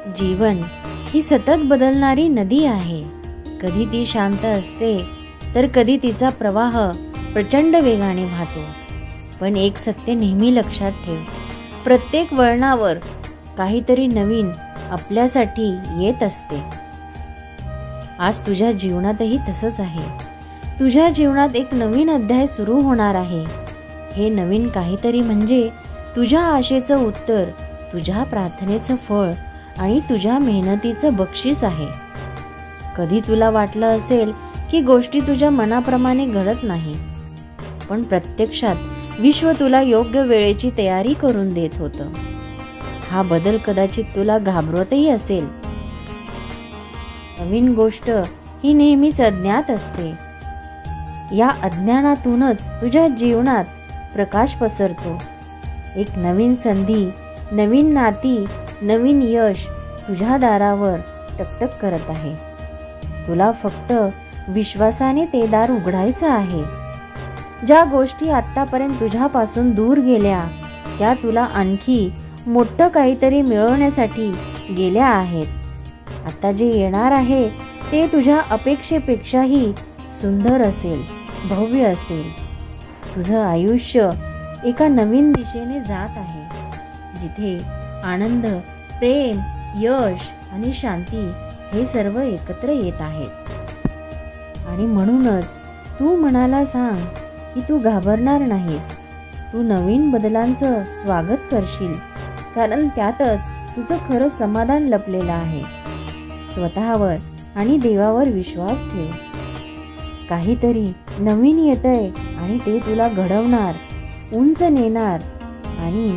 जीवन ही सतत बदलणारी नदी आहे. कधी ती शांत असते तर कधी तिचा प्रवाह प्रचंड वेगाने वाहतो. पण एक सत्य नेहमी लक्षात ठेव, प्रत्येक वळणावर काहीतरी नवीन आपल्यासाठी येत असते. आज तुझ्या जीवनातही तसंच आहे. तुझ्या जीवनात एक नवीन अध्याय सुरू होणार आहे. हे नवीन काहीतरी म्हणजे तुझ्या आशेचं उत्तर, तुझ्या प्रार्थनेचं फळ आणि तुझ्या मेहनतीचं बक्षीस आहे. कधी तुला वाटलं असेल की गोष्टी तुझ्या मनाप्रमाणे घडत नाही, पण प्रत्यक्षात विश्व तुला योग्य वेळेची तयारी करून देत होतं. हा बदल कदाचित तुला घाबरवतही असेल. नवीन गोष्ट ही नेहमीच अज्ञात असते. या अज्ञानातूनच तुझ्या जीवनात प्रकाश पसरतो. एक नवीन संधी, नवीन नाती, नवीन यश तुझ्या दारावर टकटक करत आहे. तुला फक्त विश्वासाने ते दार उघडायचं आहे. ज्या गोष्टी आत्तापर्यंत तुझ्यापासून दूर गेल्या त्या तुला आणखी मोठं काहीतरी मिळवण्यासाठी गेल्या आहेत. आता जे येणार आहे ते तुझ्या अपेक्षेपेक्षाही सुंदर असेल, भव्य असेल. तुझं आयुष्य एका नवीन दिशेने जात आहे, जिथे आनंद, प्रेम, यश आणि शांती हे सर्व एकत्र येत आहेत. आणि म्हणूनच तू मनाला सांग की तू घाबरणार नाहीस. तू नवीन बदलांचं स्वागत करशील, कारण त्यातच तुझं खरं समाधान लपलेलं आहे. स्वतःवर आणि देवावर विश्वास ठेव. काहीतरी नवीन येतंय आणि ते तुला घडवणार, उंच नेणार आणि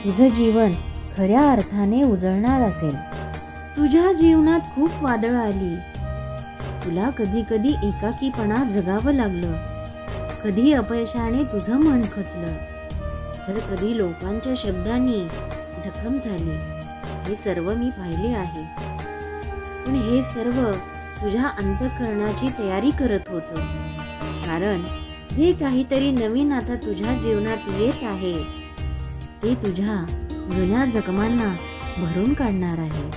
तुझं जीवन खऱ्या अर्थाने उजळणार असेल. तुझ्या जीवनात खूप वादळ आली. तुला कधी कधी एकाकीपणा जगावं लागलं. कधी अपयशाने तुझं मन खचलं, तर कधी लोकांच्या शब्दांनी जखम झाली. हे सर्व मी पाहिले आहे. पण हे सर्व तुझ्या अंतःकरणाची तयारी करत होतं. कारण जे काहीतरी नवीन आता तुझ्या जीवनात येत आहे ते तुझ्या जुन्या जखमांना भरून काढणार आहे.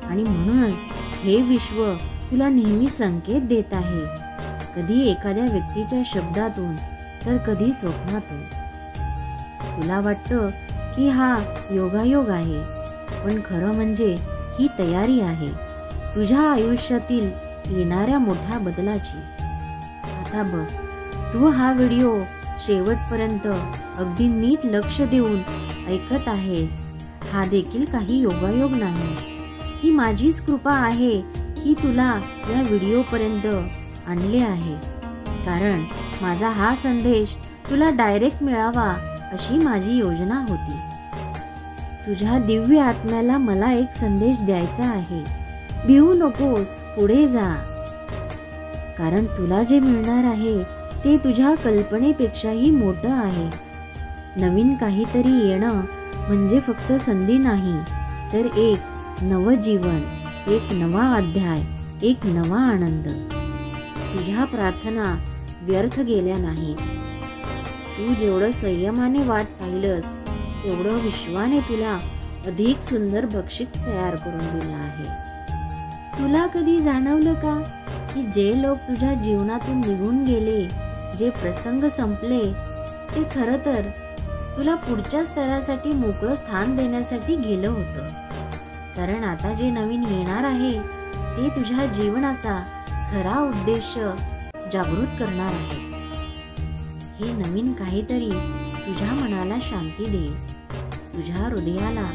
आणि म्हणूनच हे विश्व तुला नेहमी संकेत देत आहे, कधी एखाद्या व्यक्तीच्या शब्दातून तर कधी स्वप्नातून. तुला वाटतं की हा योगायोग आहे, पण खरं म्हणजे ही तयारी आहे तुझ्या आयुष्यातील येणाऱ्या मोठ्या बदलाची. आता बघ, तू हा व्हिडिओ शेवटपर्यंत अगदी नीट लक्ष देऊन ऐकत आहेस. हा देखील काही योगायोग नाही. ही माझीच कृपा आहे की तुला या व्हिडिओपर्यंत आणले आहे. कारण माझा हा संदेश तुला डायरेक्ट मिळावा अशी माझी योजना होती. तुझ्या दिव्य आत्म्याला मला एक संदेश द्यायचा आहे. भिवू नकोस, पुढे जा. कारण तुला जे मिळणार आहे ते तुझ्या कल्पनेपेक्षाही मोठं आहे. नवीन काहीतरी येणं म्हणजे फक्त संधी नाही, तर एक नवं जीवन, एक नवा अध्याय, एक नवा आनंद. तुझ्या प्रार्थना व्यर्थ गेल्या नाहीत. तू जेवढं संयमाने वाट पाहिलंस तेवढं विश्वाने तुला अधिक सुंदर बक्षीस तयार करून दिलं आहे. तुला कधी जाणवलं का की जे लोक तुझ्या जीवनातून निघून गेले, जे प्रसंग संपले, ते खरं तर तुला पुढच्या स्तरासाठी मोकळं स्थान देण्यासाठी गेलं होतं. कारण आता जे नवीन येणार आहे ते तुझ्या जीवनाचा खरा उद्देश जागृत करणार आहे. हे नवीन काहीतरी तुझ्या मनाला शांती देईल, तुझ्या हृदयाला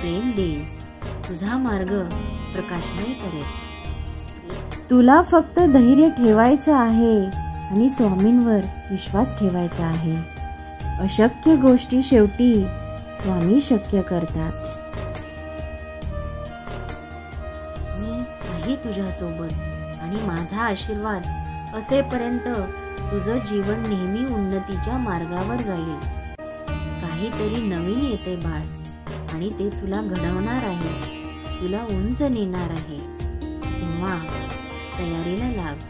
प्रेम देईल, तुझा मार्ग प्रकाशमय करेल. तुला फक्त धैर्य ठेवायचं आहे आणि स्वामींवर विश्वास ठेवायचा आहे. अशक्य गोष्टी शेवटी स्वामी शक्य करतात. मी आहे तुझ्यासोबत आणि माझा आशीर्वाद असेपर्यंत तुझं जीवन नेहमी उन्नतीच्या मार्गावर जाईल. काहीतरी नवीन येते बाळ, आणि ते तुला घडवणार आहे, तुला उंच नेणार आहे. तेव्हा तयारीला लाग.